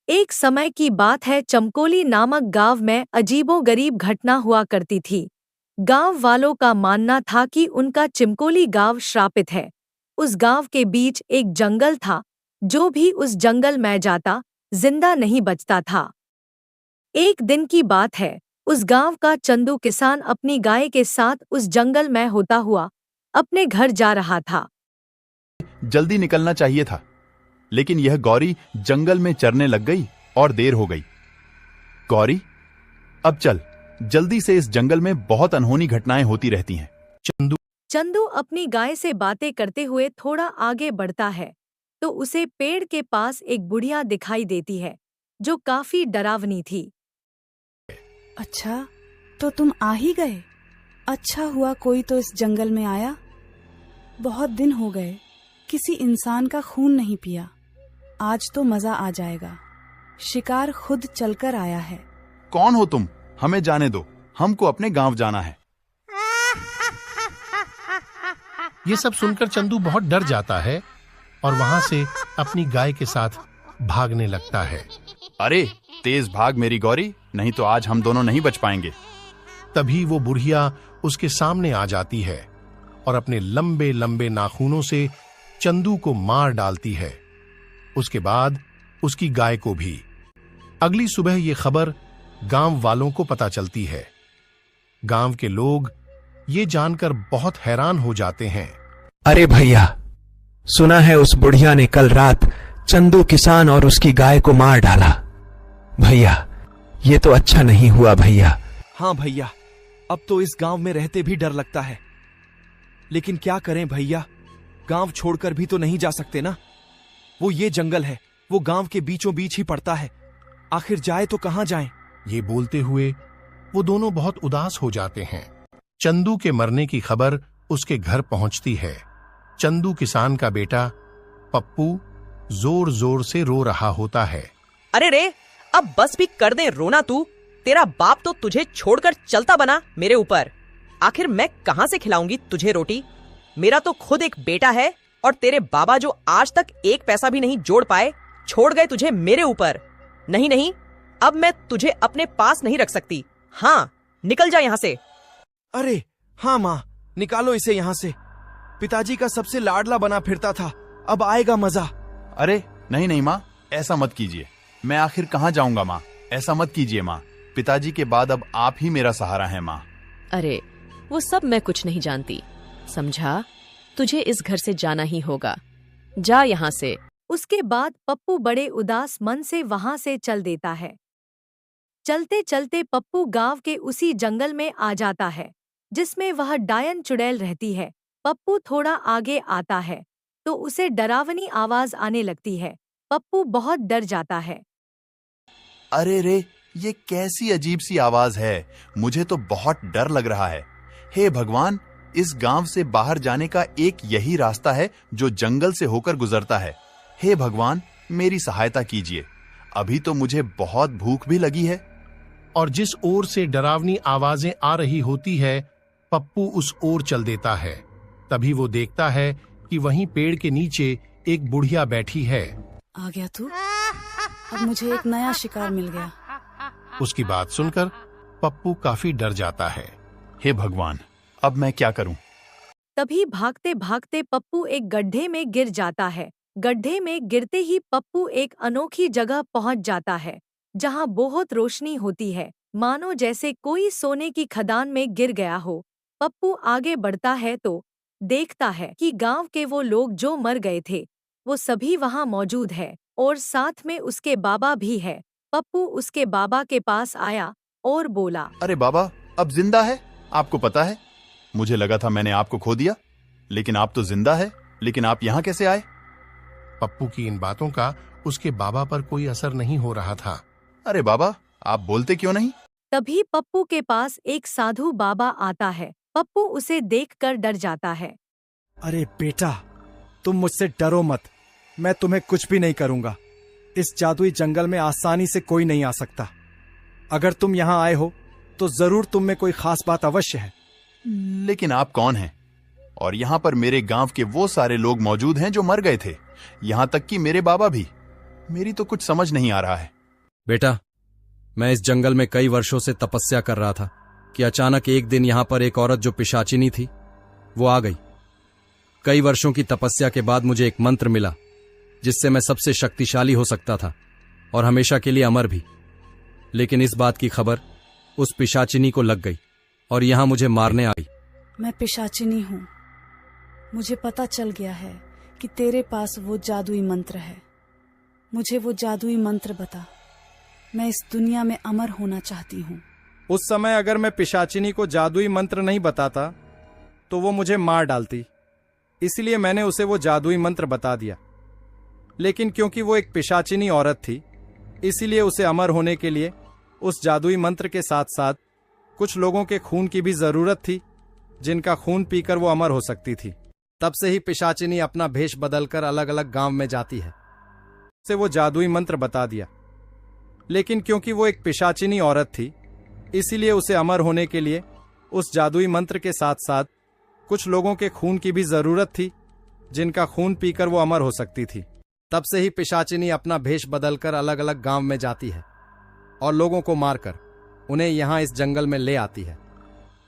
एक समय की बात है, चमकोली नामक गांव में अजीबोगरीब घटना हुआ करती थी। गांव वालों का मानना था कि उनका चिमकोली गांव श्रापित है। उस गांव के बीच एक जंगल था। जो भी उस जंगल में जाता जिंदा नहीं बचता था। एक दिन की बात है, उस गांव का चंदू किसान अपनी गाय के साथ उस जंगल में होता हुआ अपने घर जा रहा था। जल्दी निकलना चाहिए था, लेकिन यह गौरी जंगल में चरने लग गई और देर हो गई। गौरी, अब चल, जल्दी से, इस जंगल में बहुत अनहोनी घटनाएं होती रहती हैं। चंदू अपनी गाय से बातें करते हुए थोड़ा आगे बढ़ता है तो उसे पेड़ के पास एक बुढ़िया दिखाई देती है जो काफी डरावनी थी। अच्छा, तो तुम आ ही गए। अच्छा हुआ कोई तो इस जंगल में आया। बहुत दिन हो गए किसी इंसान का खून नहीं पिया। आज तो मजा आ जाएगा। शिकार खुद चलकर आया है। कौन हो तुम? हमें जाने दो, हमको अपने गांव जाना है। ये सब सुनकर चंदू बहुत डर जाता है और वहां से अपनी गाय के साथ भागने लगता है। अरे तेज भाग मेरी गौरी, नहीं तो आज हम दोनों नहीं बच पाएंगे। तभी वो बुढ़िया उसके सामने आ जाती है और अपने लंबे लंबे नाखूनों से चंदू को मार डालती है। उसके बाद उसकी गाय को भी। अगली सुबह ये खबर गांव वालों को पता चलती है। गांव के लोग ये जानकर बहुत हैरान हो जाते हैं। अरे भैया, सुना है उस बुढ़िया ने कल रात चंदू किसान और उसकी गाय को मार डाला। भैया, ये तो अच्छा नहीं हुआ भैया। हाँ भैया, अब तो इस गांव में रहते भी डर लगता है। लेकिन क्या करें भैया, गांव छोड़कर भी तो नहीं जा सकते ना। वो ये जंगल है, वो गांव के बीचों बीच ही पड़ता है। आखिर जाए तो कहां जाएं? ये बोलते हुए वो दोनों बहुत उदास हो जाते हैं। चंदू के मरने की खबर उसके घर पहुंचती है। चंदू किसान का बेटा पप्पू जोर जोर से रो रहा होता है। अरे रे, अब बस भी कर दे रोना तू। तेरा बाप तो तुझे छोड़कर चलता बना मेरे ऊपर। आखिर मैं कहां से खिलाऊंगी तुझे रोटी? मेरा तो खुद एक बेटा है और तेरे बाबा जो आज तक एक पैसा भी नहीं जोड़ पाए, छोड़ गए तुझे मेरे ऊपर। नहीं नहीं, अब मैं तुझे अपने पास नहीं रख सकती। हाँ, निकल जा यहाँ से। अरे हाँ माँ, निकालो इसे यहाँ से। पिताजी का सबसे लाडला बना फिरता था, अब आएगा मजा। अरे नहीं नहीं माँ, ऐसा मत कीजिए। मैं आखिर कहाँ जाऊंगा माँ? ऐसा मत कीजिए माँ। पिताजी के बाद अब आप ही मेरा सहारा है माँ। अरे वो सब मैं कुछ नहीं जानती, समझा? तुझे इस घर से जाना ही होगा। जा यहाँ से। उसके बाद पप्पू बड़े उदास मन से वहां से चल देता है। चलते चलते पप्पू गांव के उसी जंगल में आ जाता है जिसमें वह डायन चुड़ैल रहती है। पप्पू थोड़ा आगे आता है तो उसे डरावनी आवाज आने लगती है। पप्पू बहुत डर जाता है। अरे रे, ये कैसी अजीब सी आवाज है? मुझे तो बहुत डर लग रहा है। हे भगवान, इस गांव से बाहर जाने का एक यही रास्ता है जो जंगल से होकर गुजरता है। हे भगवान, मेरी सहायता कीजिए। अभी तो मुझे बहुत भूख भी लगी है। और जिस ओर से डरावनी आवाजें आ रही होती है, पप्पू उस ओर चल देता है। तभी वो देखता है कि वहीं पेड़ के नीचे एक बुढ़िया बैठी है। आ गया तू? अब मुझे एक नया शिकार मिल गया। उसकी बात सुनकर पप्पू काफी डर जाता है। हे भगवान, अब मैं क्या करूं? तभी भागते भागते पप्पू एक गड्ढे में गिर जाता है। गड्ढे में गिरते ही पप्पू एक अनोखी जगह पहुंच जाता है जहां बहुत रोशनी होती है, मानो जैसे कोई सोने की खदान में गिर गया हो। पप्पू आगे बढ़ता है तो देखता है कि गांव के वो लोग जो मर गए थे वो सभी वहां मौजूद है और साथ में उसके बाबा भी है। पप्पू उसके बाबा के पास आया और बोला, अरे बाबा, अब जिंदा है? आपको पता है, मुझे लगा था मैंने आपको खो दिया, लेकिन आप तो जिंदा है। लेकिन आप यहाँ कैसे आए? पप्पू की इन बातों का उसके बाबा पर कोई असर नहीं हो रहा था। अरे बाबा, आप बोलते क्यों नहीं? तभी पप्पू के पास एक साधु बाबा आता है। पप्पू उसे देखकर डर जाता है। अरे बेटा, तुम मुझसे डरो मत, मैं तुम्हें कुछ भी नहीं करूंगा। इस जादुई जंगल में आसानी से कोई नहीं आ सकता। अगर तुम यहाँ आए हो तो जरूर तुम में कोई खास बात अवश्य है। लेकिन आप कौन हैं? और यहाँ पर मेरे गांव के वो सारे लोग मौजूद हैं जो मर गए थे, यहाँ तक कि मेरे बाबा भी। मेरी तो कुछ समझ नहीं आ रहा है। बेटा, मैं इस जंगल में कई वर्षों से तपस्या कर रहा था कि अचानक एक दिन यहां पर एक औरत जो पिशाचिनी थी वो आ गई। कई वर्षों की तपस्या के बाद मुझे एक मंत्र मिला जिससे मैं सबसे शक्तिशाली हो सकता था और हमेशा के लिए अमर भी। लेकिन इस बात की खबर उस पिशाचिनी को लग गई और यहां मुझे मारने आई। मैं पिशाचिनी हूँ। मुझे पता चल गया है कि तेरे पास वो जादुई मंत्र है। मुझे वो जादुई मंत्र बता। मैं इस दुनिया में अमर होना चाहती हूँ। उस समय अगर मैं पिशाचिनी को जादुई मंत्र नहीं बताता तो वो मुझे मार डालती, इसलिए मैंने उसे वो जादुई मंत्र बता दिया। लेकिन क्योंकि वो एक पिशाचिनी औरत थी, इसीलिए उसे अमर होने के लिए उस जादुई मंत्र के साथ साथ कुछ लोगों के खून की भी जरूरत थी, जिनका खून पीकर वो अमर हो सकती थी। तब से ही पिशाचिनी अपना भेष बदलकर अलग अलग गांव में जाती है। उसे वो जादुई मंत्र बता दिया, लेकिन क्योंकि वो एक पिशाचिनी औरत थी, इसीलिए उसे अमर होने के लिए उस जादुई मंत्र के साथ साथ कुछ लोगों के खून की भी जरूरत थी, जिनका खून पीकर वो अमर हो सकती थी। तब से ही पिशाचिनी अपना भेष बदलकर अलग अलग गांव में जाती है और लोगों को मारकर उन्हें यहां इस जंगल में ले आती है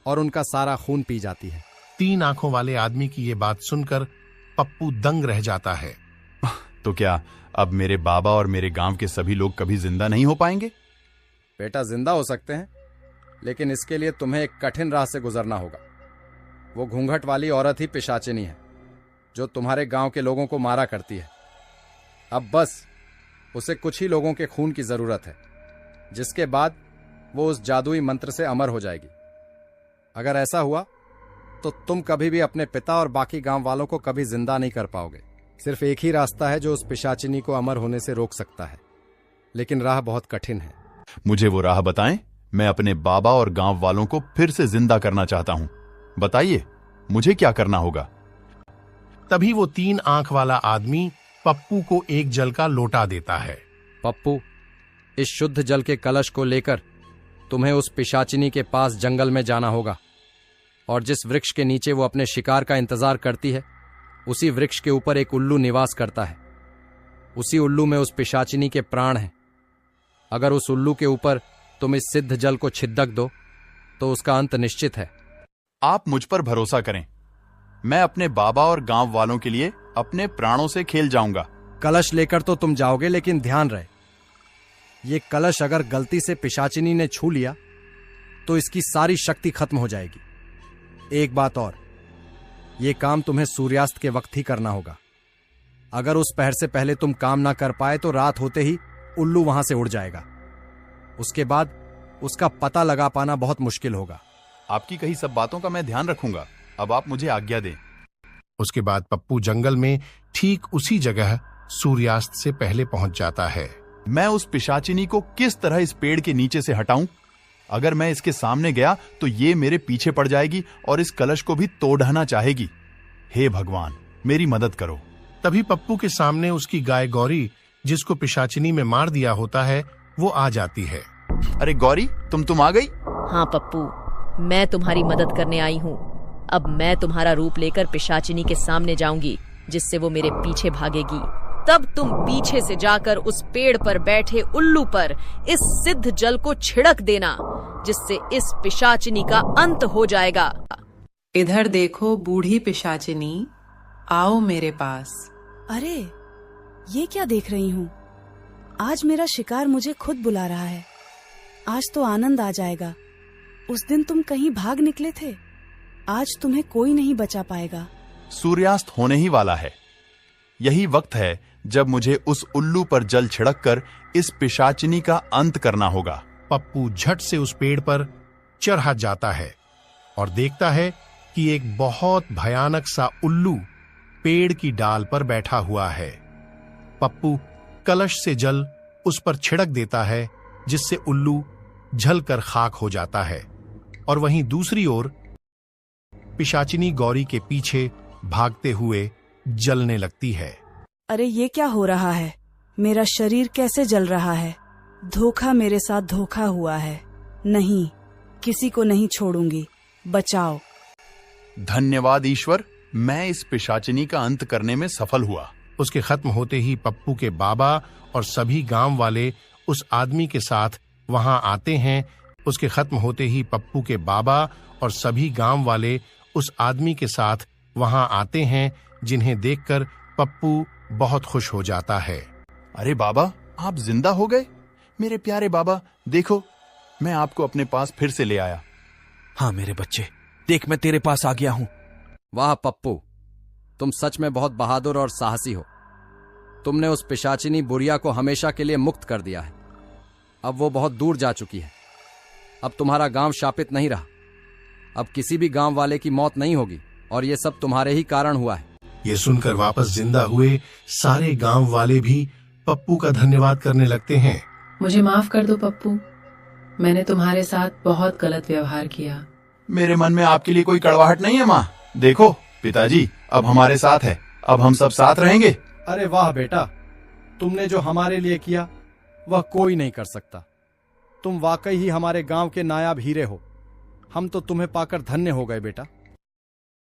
और उनका सारा खून पी जाती है। 3 आंखों वाले आदमी की ये बात सुनकर पप्पू दंग रह जाता है। तो क्या अब मेरे बाबा और मेरे गांव के सभी लोग कभी जिंदा नहीं हो पाएंगे? बेटा, जिंदा हो सकते हैं, लेकिन इसके लिए तुम्हें एक कठिन राह से गुजरना होगा। वो घूंघट वाली औरत ही पिशाचिनी है जो तुम्हारे गांव के लोगों को मारा करती है। अब बस उसे कुछ ही लोगों के खून की जरूरत है, जिसके बाद वो उस जादुई मंत्र से अमर हो जाएगी। अगर ऐसा हुआ तो तुम कभी भी अपने पिता और बाकी गांव वालों को कभी जिंदा नहीं कर पाओगे। सिर्फ एक ही रास्ता है जो उस पिशाचिनी को अमर होने से रोक सकता है, लेकिन राह बहुत कठिन है। मुझे वो राह बताएं। मैं अपने बाबा और गांव वालों को फिर से जिंदा करना चाहता हूं। बताइए, मुझे क्या करना होगा? तभी वो 3 आंख वाला आदमी पप्पू को एक जल का लोटा देता है। पप्पू, इस शुद्ध जल के कलश को लेकर तुम्हें उस पिशाचिनी के पास जंगल में जाना होगा और जिस वृक्ष के नीचे वो अपने शिकार का इंतजार करती है, उसी वृक्ष के ऊपर एक उल्लू निवास करता है। उसी उल्लू में उस पिशाचिनी के प्राण हैं। अगर उस उल्लू के ऊपर तुम इस सिद्ध जल को छिदक दो तो उसका अंत निश्चित है। आप मुझ पर भरोसा करें। मैं अपने बाबा और गांव वालों के लिए अपने प्राणों से खेल जाऊंगा। कलश लेकर तो तुम जाओगे, लेकिन ध्यान रहे, ये कलश अगर गलती से पिशाचिनी ने छू लिया तो इसकी सारी शक्ति खत्म हो जाएगी। एक बात और, ये काम तुम्हें सूर्यास्त के वक्त ही करना होगा। अगर उस पहर से पहले तुम काम ना कर पाए तो रात होते ही उल्लू वहां से उड़ जाएगा। उसके बाद उसका पता लगा पाना बहुत मुश्किल होगा। आपकी कही सब बातों का मैं ध्यान रखूंगा। अब आप मुझे आज्ञा दें। उसके बाद पप्पू जंगल में ठीक उसी जगह सूर्यास्त से पहले पहुंच जाता है। मैं उस पिशाचिनी को किस तरह इस पेड़ के नीचे से हटाऊं? अगर मैं इसके सामने गया तो ये मेरे पीछे पड़ जाएगी और इस कलश को भी तोड़ना चाहेगी। हे भगवान, मेरी मदद करो। तभी पप्पू के सामने उसकी गाय गौरी, जिसको पिशाचिनी में मार दिया होता है, वो आ जाती है। अरे गौरी, तुम आ गई? हाँ पप्पू, मैं तुम्हारी मदद करने आई हूँ। अब मैं तुम्हारा रूप लेकर पिशाचिनी के सामने जाऊंगी, जिससे वो मेरे पीछे भागेगी। तब तुम पीछे से जाकर उस पेड़ पर बैठे उल्लू पर इस सिद्ध जल को छिड़क देना, जिससे इस पिशाचिनी का अंत हो जाएगा। इधर देखो बूढ़ी पिशाचिनी, आओ मेरे पास। अरे, ये क्या देख रही हूँ? आज मेरा शिकार मुझे खुद बुला रहा है। आज तो आनंद आ जाएगा। उस दिन तुम कहीं भाग निकले थे, आज तुम्हें कोई नहीं बचा पाएगा। सूर्यास्त होने ही वाला है। यही वक्त है जब मुझे उस उल्लू पर जल छिड़ककर इस पिशाचिनी का अंत करना होगा। पप्पू झट से उस पेड़ पर चढ़ जाता है और देखता है कि एक बहुत भयानक सा उल्लू पेड़ की डाल पर बैठा हुआ है। पप्पू कलश से जल उस पर छिड़क देता है, जिससे उल्लू जलकर खाक हो जाता है। और वहीं दूसरी ओर पिशाचिनी गौरी के पीछे भागते हुए जलने लगती है। अरे, ये क्या हो रहा है? मेरा शरीर कैसे जल रहा है? धोखा, मेरे साथ धोखा हुआ है। नहीं, किसी को नहीं छोड़ूंगी। बचाओ। धन्यवाद ईश्वर, मैं इस पिशाचिनी का अंत करने में सफल हुआ। उसके खत्म होते ही पप्पू के बाबा और सभी गांव वाले उस आदमी के साथ वहां आते हैं। उसके खत्म होते ही पप्पू के बाबा और सभी गांव वाले उस आदमी के साथ वहां आते हैं, जिन्हें देखकर पप्पू बहुत खुश हो जाता है। अरे बाबा, आप जिंदा हो गए। मेरे प्यारे बाबा, देखो मैं आपको अपने पास फिर से ले आया। हाँ मेरे बच्चे, देख मैं तेरे पास आ गया हूं। वाह पप्पू, तुम सच में बहुत बहादुर और साहसी हो। तुमने उस पिशाचिनी बुढ़िया को हमेशा के लिए मुक्त कर दिया है। अब वो बहुत दूर जा चुकी है। अब तुम्हारा गांव शापित नहीं रहा। अब किसी भी गांव वाले की मौत नहीं होगी, और ये सब तुम्हारे ही कारण हुआ है। ये सुनकर वापस जिंदा हुए सारे गांव वाले भी पप्पू का धन्यवाद करने लगते हैं। मुझे माफ कर दो पप्पू, मैंने तुम्हारे साथ बहुत गलत व्यवहार किया। मेरे मन में आपके लिए कोई कड़वाहट नहीं है माँ। देखो पिताजी अब हमारे साथ है, अब हम सब साथ रहेंगे। अरे वाह बेटा, तुमने जो हमारे लिए किया वह कोई नहीं कर सकता। तुम वाकई ही हमारे गांव के नायाब हीरे हो। हम तो तुम्हें पाकर धन्य हो गए बेटा।